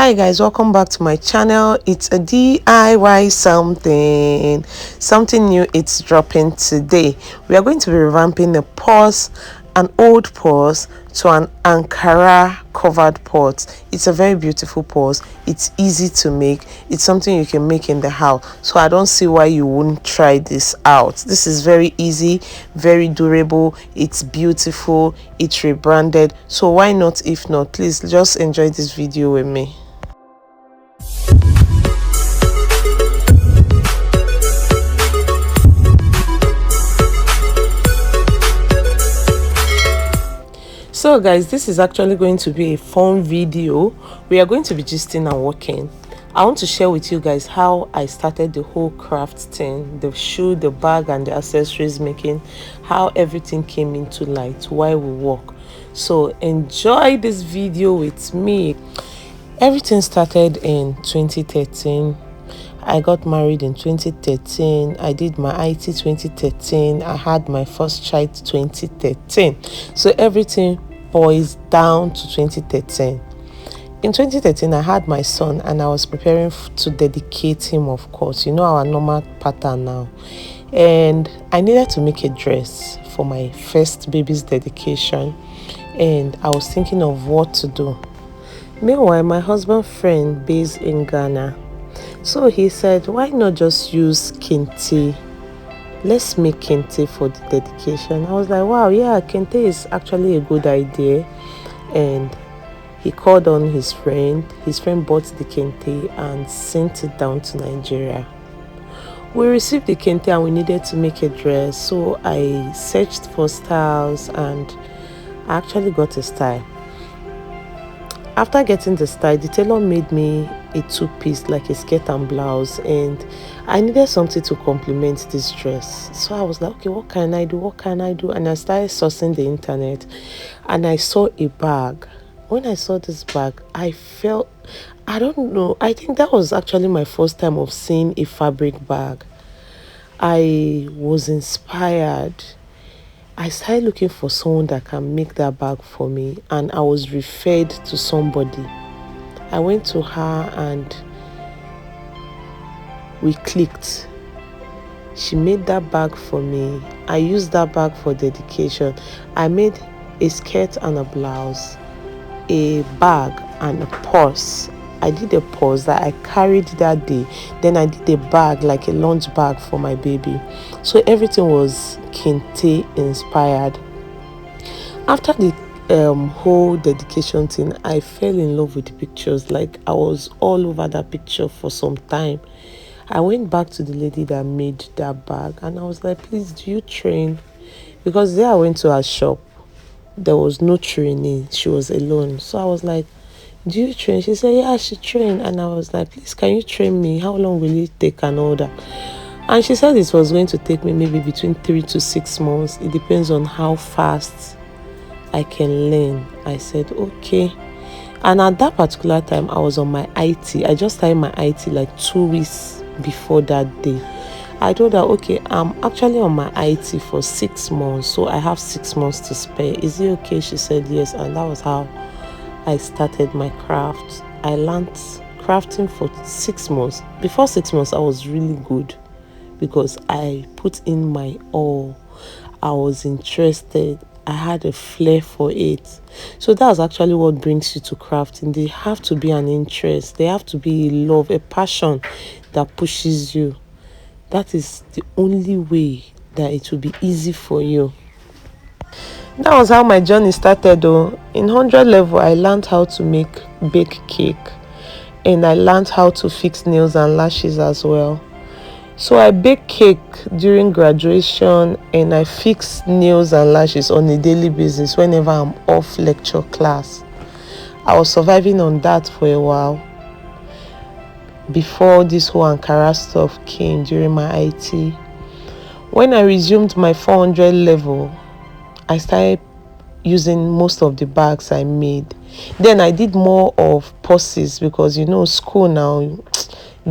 Hi guys, welcome back to my channel. It's a DIY something new. It's dropping today. We are going to be revamping a purse, an old purse, to an Ankara covered pot. It's a very beautiful purse. It's easy to make. It's something you can make in the house, so I don't see why you wouldn't try this out. This is very easy, very durable. It's beautiful. It's rebranded, so why not? If not, please just enjoy this video with me. So guys, this is actually going to be a fun video. We are going to be gisting and working. I want to share with you guys how I started the whole craft thing, the shoe, the bag and the accessories making, how everything came into light while we work. So enjoy this video with me. Everything started in 2013. I got married in 2013. I did my IT 2013. I had my first child 2013. So everything boils down to 2013. In 2013, I had my son and I was preparing to dedicate him, of course. You know our normal pattern now. And I needed to make a dress for my first baby's dedication. And I was thinking of what to do. Meanwhile, my husband's friend based in Ghana. So he said, why not just use kente? Let's make kente for the dedication. I was like, wow, yeah, kente is actually a good idea. And he called on his friend. His friend bought the kente and sent it down to Nigeria. We received the kente and we needed to make a dress. So I searched for styles and I actually got a style. After getting the style, the tailor made me a two-piece, like a skirt and blouse, and I needed something to complement this dress. So I was like, okay, what can I do? And I started sourcing the internet and I saw a bag. When I saw this bag, I felt, I don't know, I think that was actually my first time of seeing a fabric bag. I was inspired. I started looking for someone that can make that bag for me, and I was referred to somebody. I went to her and we clicked. She made that bag for me. I used that bag for dedication. I made a skirt and a blouse, a bag and a purse. I did a purse that I carried that day. Then I did a bag, like a lunch bag for my baby. So everything was kente inspired. After the whole dedication thing, I fell in love with the pictures. Like I was all over that picture for some time. I went back to the lady that made that bag and I was like, please, do you train? Because there I went to her shop. There was no training. She was alone. So I was like, do you train? She said, yeah, she trained. And I was like, please, can you train me? How long will it take and all that? And she said it was going to take me maybe between 3 to 6 months. It depends on how fast I can learn. I said, okay. And at that particular time, I was on my IT. I just started my IT like 2 weeks before that day. I told her, okay, I'm actually on my IT for 6 months. So I have 6 months to spare. Is it okay? She said yes. And that was how I started my craft. I learned crafting for 6 months. Before 6 months, I was really good because I put in my all. I was interested. I had a flair for it. So that's actually what brings you to crafting. They have to be an interest. They have to be a love, a passion that pushes you. That is the only way that it will be easy for you. That was how my journey started though. In 100 level, I learned how to bake cake. And I learned how to fix nails and lashes as well. So I bake cake during graduation and I fix nails and lashes on a daily basis whenever I'm off lecture class. I was surviving on that for a while before this whole Ankara stuff came during my IT. When I resumed my 400 level, I started using most of the bags I made. Then I did more of purses because you know school now,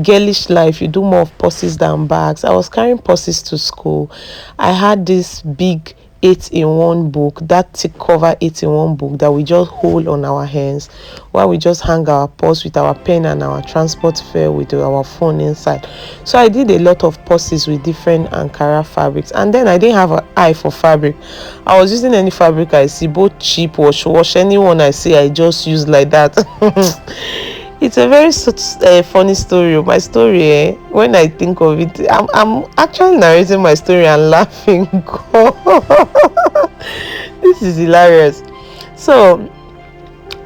girlish life, you do more of purses than bags. I was carrying purses to school. I had this big 8-in-1 book, that thick cover 8-in-1 book that we just hold on our hands while we just hang our purse with our pen and our transport fare with our phone inside. So I did a lot of purses with different Ankara fabrics, and then I didn't have an eye for fabric. I was using any fabric I see, both cheap, wash, anyone I see, I just use like that. It's a very funny story. My story, when I think of it, I'm actually narrating my story and laughing. This is hilarious. So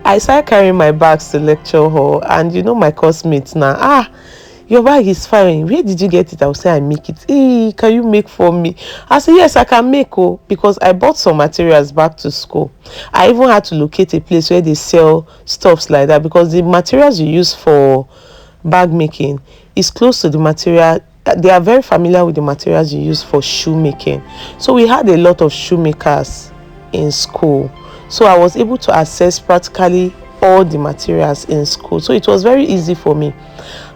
I started carrying my bags to lecture hall, and my classmates now, your bag is fine, where did you get it? I will say, I make it. Hey, can you make for me? I say, yes, I can make, because I bought some materials back to school. I even had to locate a place where they sell stuffs like that, because the materials you use for bag making is close to the material. They are very familiar with the materials you use for shoe making. So we had a lot of shoemakers in school, so I was able to access practically all the materials in school. So it was very easy for me.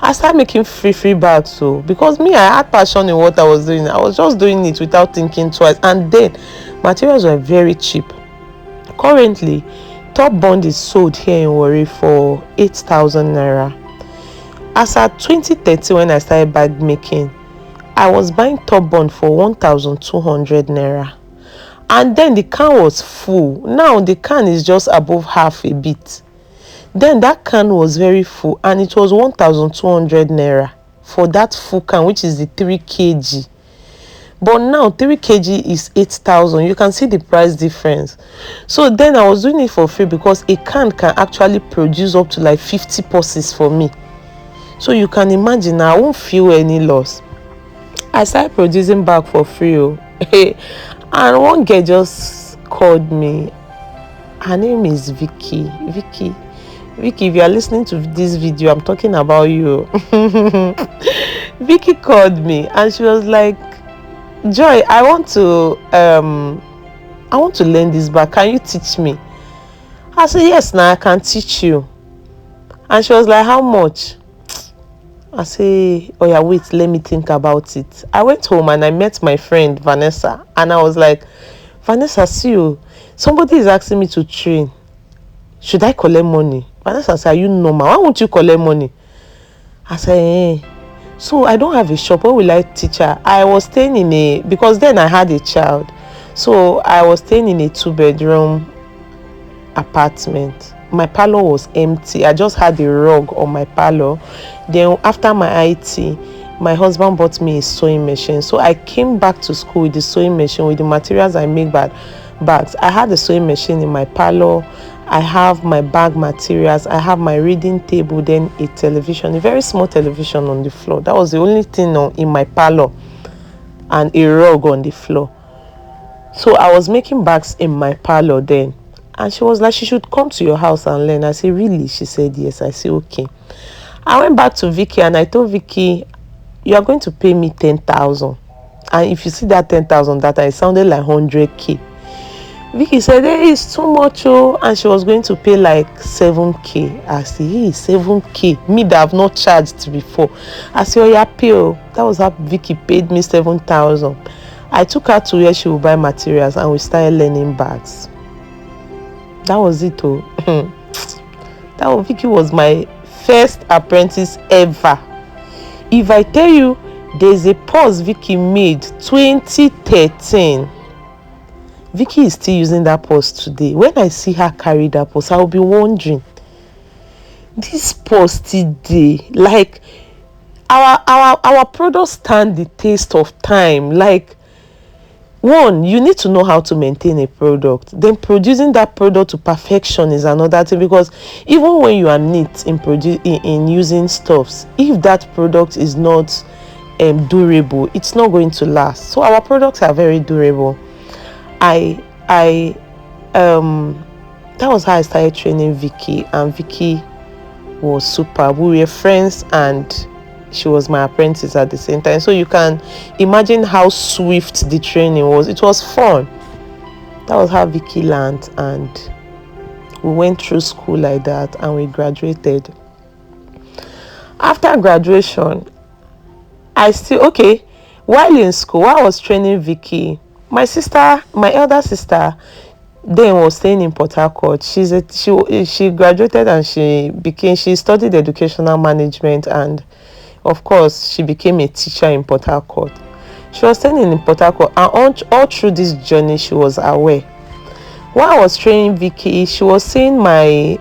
I started making free bags, so because me, I had passion in what I was doing. I was just doing it without thinking twice, and then materials were very cheap. Currently, top bond is sold here in Warri for 8,000 naira. As at 2013, when I started bag making, I was buying top bond for 1,200 naira, and then the can was full. Now the can is just above half a bit. Then that can was very full, and it was 1,200 naira for that full can, which is the 3 kg. But now 3 kg is 8,000. You can see the price difference. So then I was doing it for free, because a can actually produce up to like 50 purses for me. So you can imagine, I won't feel any loss. I started producing bag for free. And one girl just called me. Her name is Vicky, if you are listening to this video, I'm talking about you. Vicky called me and she was like, Joy, I want to learn this bag. Can you teach me? I said, yes, now I can teach you. And she was like, how much? I say, oh yeah, wait, let me think about it. I went home and I met my friend Vanessa, and I was like, Vanessa, see you, somebody is asking me to train. Should I collect money? Vanessa said, are you normal? Why won't you collect money? I said, so I don't have a shop. Where will I teach her? I was staying because then I had a child. So I was staying in a 2-bedroom apartment. My parlor was empty. I just had a rug on my parlor. Then after my IT, my husband bought me a sewing machine. So I came back to school with the sewing machine, with the materials I make bags. I had the sewing machine in my parlor. I have my bag materials. I have my reading table, then a television, a very small television on the floor. That was the only thing in my parlor, and a rug on the floor. So I was making bags in my parlor then. And she was like, she should come to your house and learn. I said, really? She said, yes. I said, okay. I went back to Vicky and I told Vicky, you are going to pay me 10,000. And if you see that 10,000, that it sounded like 100K. Vicky said, hey, it's too much, and she was going to pay like 7K. I said, hey, 7K. Me that have not charged before. I said, oh yeah, pay. That was how Vicky paid me 7,000. I took her to where she would buy materials, and we started learning bags. That was it. Vicky was my first apprentice ever. If I tell you, there's a purse Vicky made 2013. Vicky is still using that purse today. When I see her carry that purse, I'll be wondering, this purse today, like our products stand the test of time. Like, one, you need to know how to maintain a product. Then producing that product to perfection is another thing, because even when you are neat in using stuffs, if that product is not durable, it's not going to last. So our products are very durable. That was how I started training Vicky, and Vicky was super. We were friends and she was my apprentice at the same time. So you can imagine how swift the training was. It was fun. That was how Vicky learned, and we went through school like that and we graduated. After graduation, while in school, while I was training Vicky, My elder sister, then was staying in Port Harcourt. She graduated and she studied educational management, and of course she became a teacher in Port Harcourt. She was staying in Port Harcourt, and all through this journey she was aware. While I was training Vicky, she was seeing my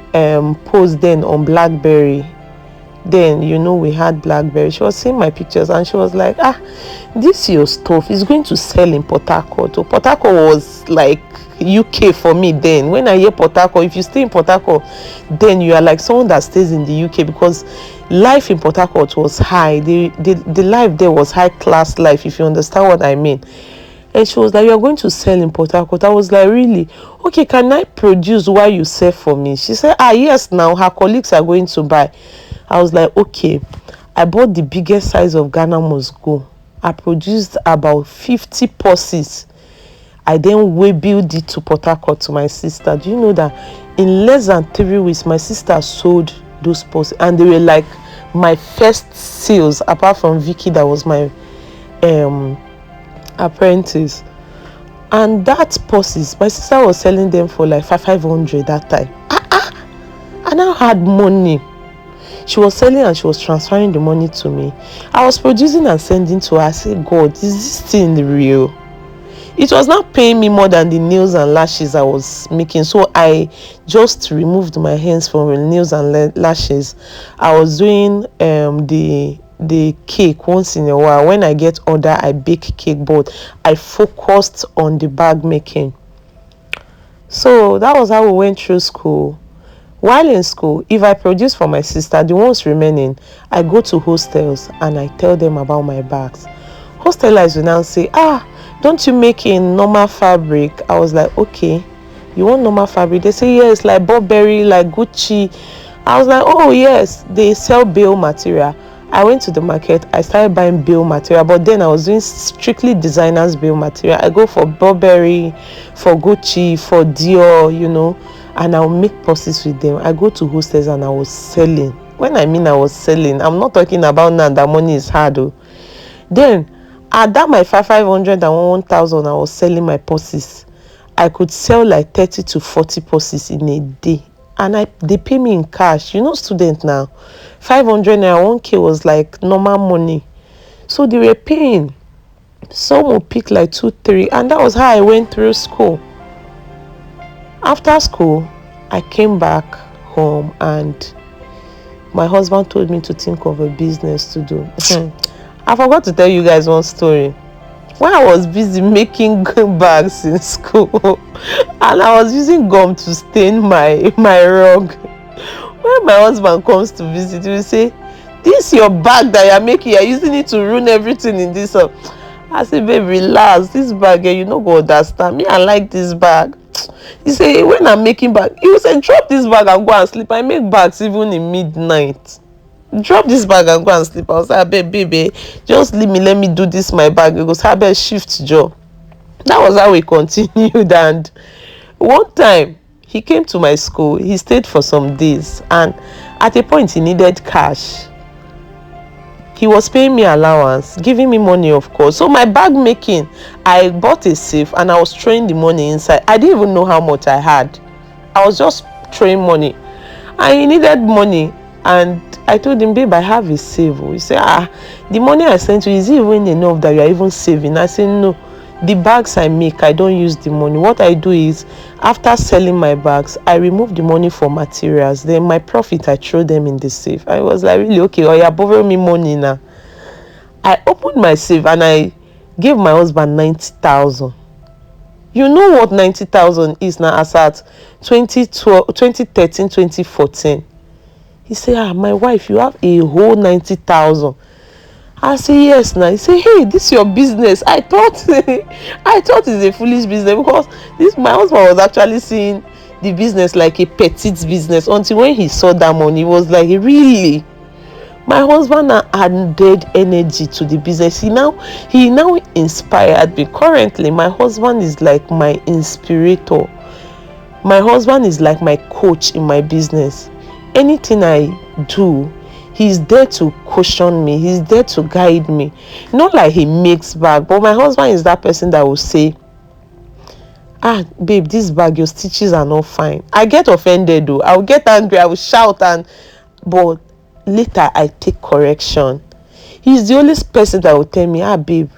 post then on BlackBerry. Then we had BlackBerry. She was seeing my pictures and she was like, this your stuff is going to sell in Port Harcourt. Port Harcourt was like UK for me then. When I hear Port Harcourt, if you stay in Port Harcourt, then you are like someone that stays in the UK, because life in Port Harcourt was high. The life there was high class life, if you understand what I mean. And she was like, you're going to sell in Port Harcourt. I was like, really? Okay, can I produce while you sell for me? She said, yes, now her colleagues are going to buy. I was like, okay. I bought the biggest size of Ghana Must Go. I produced about 50 purses. I then waybuilt it to Port Harcourt to my sister. Do you know that in less than 3 weeks, my sister sold those purses, and they were like my first sales, apart from Vicky, that was my apprentice. And that purses, my sister was selling them for like 500 that time. I now had money. She was selling and she was transferring the money to me. I was producing and sending to her. I said, God, is this thing real? It was not paying me more than the nails and lashes I was making. So I just removed my hands from the nails and lashes. I was doing the cake once in a while. When I get order, I bake cake, but I focused on the bag making. So that was how we went through school. While in school, if I produce for my sister, the ones remaining, I go to hostels and I tell them about my bags. Hostelers will now say, don't you make in normal fabric? I was like, okay, you want normal fabric? They say, yes, like Burberry, like Gucci. I was like, oh yes, they sell bail material. I went to the market, I started buying bail material, but then I was doing strictly designers bail material. I go for Burberry, for Gucci, for Dior, and I'll make purses with them. I go to hostels and I was selling. When I mean I was selling, I'm not talking about now that money is hard. Then at that my 500 and 1,000, I was selling my purses. I could sell like 30 to 40 purses in a day, and they pay me in cash. Student now, 500 naira, 1K was like normal money. So they were paying. Some would pick like 2, 3, and that was how I went through school. After school, I came back home and my husband told me to think of a business to do. I forgot to tell you guys one story. When I was busy making bags in school and I was using gum to stain my rug, when my husband comes to visit, he will say, this your bag that you're making, you're using it to ruin everything in this. I said, babe, relax. This bag, you no go understand. Me, I like this bag. He say, when I'm making bag, he will say, drop this bag and go and sleep. I make bags even in midnight. Drop this bag and go and sleep. I was like, baby, just leave me, let me do this my bag. He goes, how about shift job? That was how we continued. And one time he came to my school, he stayed for some days, and at a point he needed cash. He was paying me allowance, giving me money, of course. So my bag making, I bought a safe and I was throwing the money inside. I didn't even know how much I had. I was just throwing money. And he needed money. And I told him, babe, I have a save. He said, the money I sent you, is it even enough that you are even saving? I said, no. The bags I make, I don't use the money. What I do is, after selling my bags, I remove the money for materials. Then my profit, I throw them in the safe. I was like, really? Okay, you're borrowing me money now. I opened my safe and I gave my husband 90,000. You know what 90,000 is now as at 2013, 2014. He said, my wife, you have a whole 90,000. I say, yes now. He say, hey, this is your business. I thought it's a foolish business, because my husband was actually seeing the business like a petite business, until when he saw that money, he was like, really? My husband added energy to the business. He now inspired me. Currently, my husband is like my inspirator. My husband is like my coach in my business. Anything I do, he's there to caution me. He's there to guide me. Not like he makes back, but my husband is that person that will say, ah babe, this bag, your stitches are not fine. I get offended though, I'll get angry, I will shout, but later I take correction. He's the only person that will tell me, ah babe,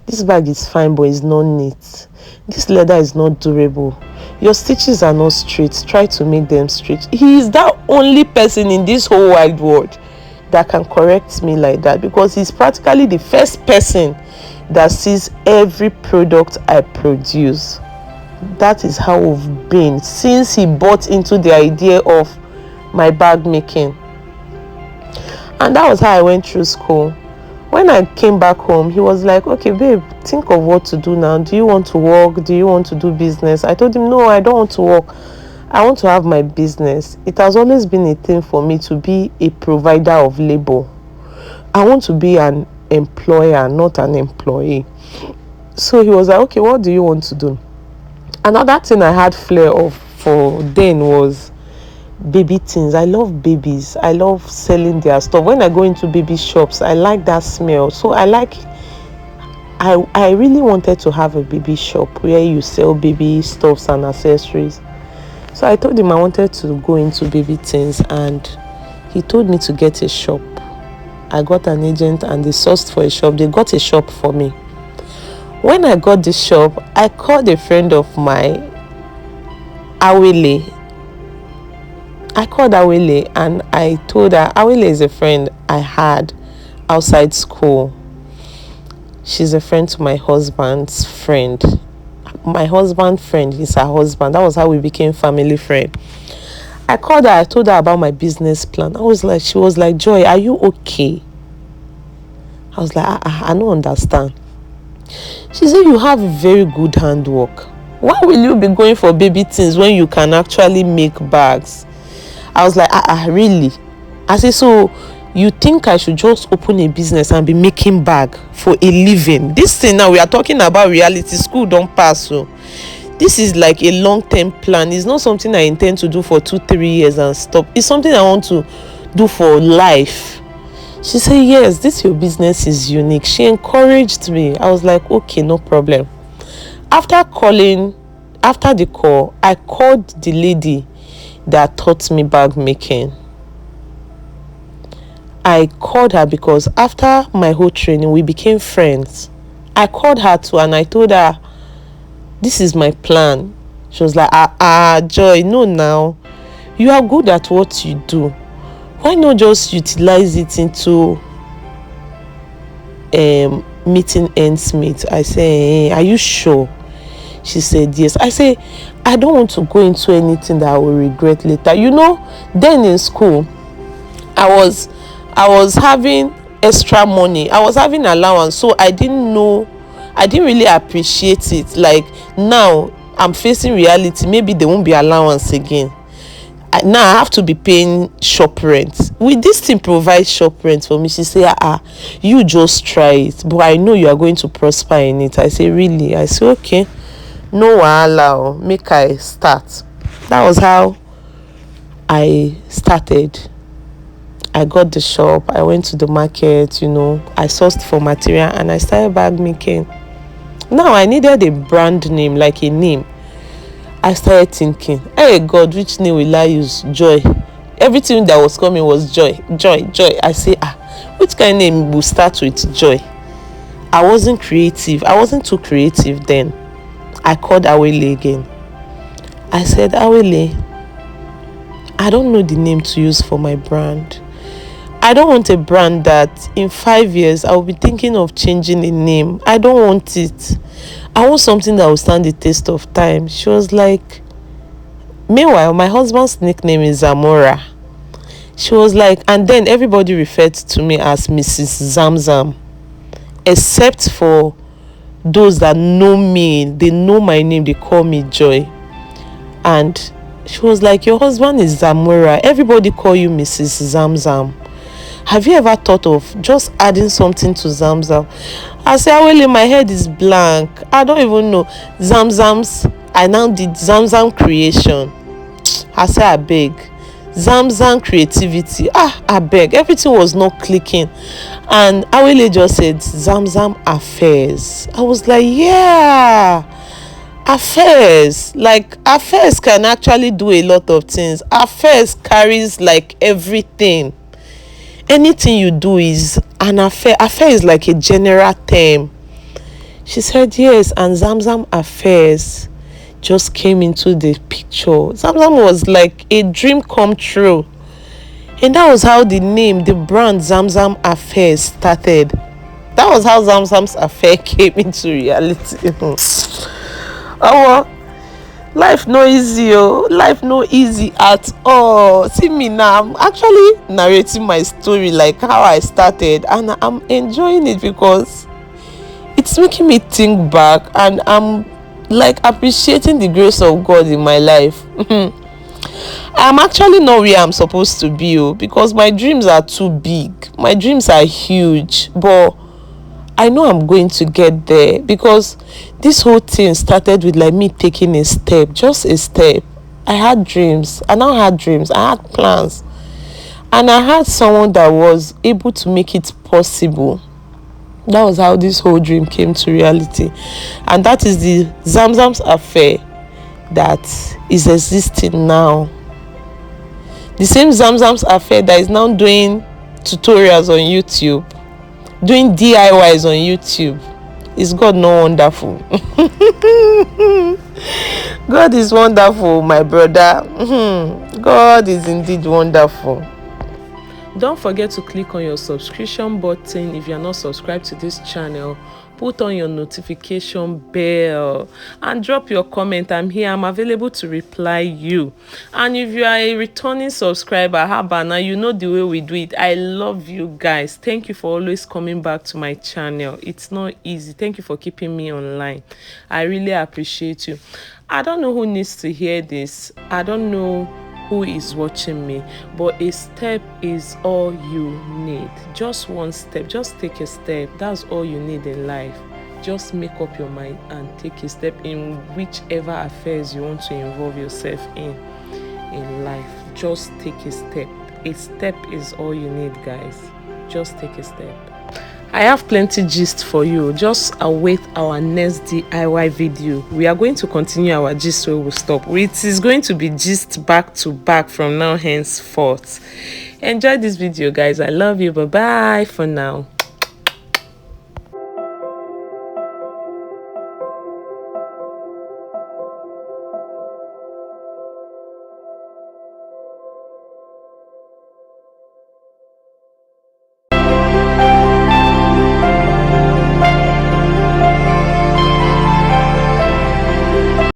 this bag is fine but it's not neat, this leather is not durable, your stitches are not straight, try to make them straight. He is that only person in this whole wide world that can correct me like that, because he's practically the first person that sees every product I produce. That is how we've been since he bought into the idea of my bag making. And that was how I went through school. When I came back home, he was like, okay babe, think of what to do now. Do you want to work? Do you want to do business? I told him, no, I don't want to work, I want to have my business. It has always been a thing for me to be a provider of labor. I want to be an employer, not an employee. So he was like, okay, what do you want to do? Another thing I had flair of for then was baby things. I love babies. I love selling their stuff. When I go into baby shops, I like that smell. So I really wanted to have a baby shop where you sell baby stuffs and accessories. So I told him I wanted to go into baby things, and he told me to get a shop. I got an agent and they sourced for a shop. They got a shop for me. When I got the shop, I called a friend of mine, Awele. I called Awele and I told her, Awele is a friend I had outside school. She's a friend to my husband's friend. My husband's friend is her husband. That was how we became family friend. I called her, I told her about my business plan. She was like, Joy, are you okay? I was like, I don't understand. She said, you have very good handwork. Why will you be going for baby things when you can actually make bags? I was like, really? I said, so you think I should just open a business and be making bag for a living? This thing now, we are talking about reality. School don't pass. So this is like a long-term plan. It's not something I intend to do for 2-3 years and stop. It's something I want to do for life. She said, yes, this your business is unique. She encouraged me. I was like, okay, no problem. After the call, I called the lady that taught me bag making. I called her because after my whole training, we became friends. I called her too and I told her, this is my plan. She was like, Joy, no now. You are good at what you do. Why not just utilize it into meeting ends meet? I said, hey, are you sure? She said, yes. I said, I don't want to go into anything that I will regret later. You know, then in school, I was having extra money. I was having allowance. So I didn't really appreciate it. Like now, I'm facing reality. Maybe there won't be allowance again. Now I have to be paying shop rent. Will this thing provide shop rent for me? She said, you just try it, but I know you are going to prosper in it. I say, really? I say, okay, no wahala, make I start. That was how I started. I got the shop, I went to the market, I sourced for material and I started bag making. Now I needed a brand name, like a name. I started thinking, hey God, which name will I use? Joy. Everything that was coming was joy. I say, which kind of name will start with joy? I wasn't too creative then. I called Awele again. I said, Awele, I don't know the name to use for my brand. I don't want a brand that in 5 years I will be thinking of changing the name. I don't want it. I want something that will stand the test of time. She was like, meanwhile, my husband's nickname is Zamora. She was like, and then everybody referred to me as Mrs. Zamzam, except for those that know me. They know my name. They call me Joy. And she was like, your husband is Zamora. Everybody call you Mrs. Zamzam. Have you ever thought of just adding something to Zamzam? I said, well, my head is blank. I don't even know. Zamzams. I now did Zamzam creation. I said, I beg. Zamzam creativity. I beg. Everything was not clicking. And Awele just said, Zamzam affairs. I was like, yeah. affairs, like affairs can actually do a lot of things. Affairs carries like everything. Anything you do is an affair. Affair is like a general term. She said yes, and Zamzam affairs just came into the picture. Zamzam was like a dream come true. And that was how the name, the brand Zamzam Affairs started. That was how Zamzam's affair came into reality. Oh, life no easy, oh. Life no easy at all. See me now, I'm actually narrating my story like how I started, and I'm enjoying it because it's making me think back, and I'm like appreciating the grace of God in my life. I'm actually not where I'm supposed to be, because my dreams are too big. My dreams are huge, but I know I'm going to get there, because this whole thing started with like me taking a step, just a step. I had dreams. I now had dreams. I had plans, and I had someone that was able to make it possible. That was how this whole dream came to reality, and that is the Zamzam's affair that is existing now. The same Zamzam's affair that is now doing tutorials on YouTube, doing DIYs on YouTube. Is God not wonderful? God is wonderful, my brother. God is indeed wonderful. Don't forget to click on your subscription button if you are not subscribed to this channel. Put on your notification bell and drop your comment. I'm here. I'm available to reply you. And if you are a returning subscriber, Habana, you know the way we do it. I love you guys. Thank you for always coming back to my channel. It's not easy. Thank you for keeping me online. I really appreciate you. I don't know who needs to hear this. I don't know who is watching me, but a step is all you need. Just one step. Just take a step. That's all you need in life. Just make up your mind and take a step in whichever affairs you want to involve yourself in life. Just take a step. A step is all you need, guys. Just take a step. I have plenty gist for you. Just await our next DIY video. We are going to continue our gist where we stop. It is going to be gist back to back from now henceforth. Enjoy this video, guys. I love you. Bye bye for now.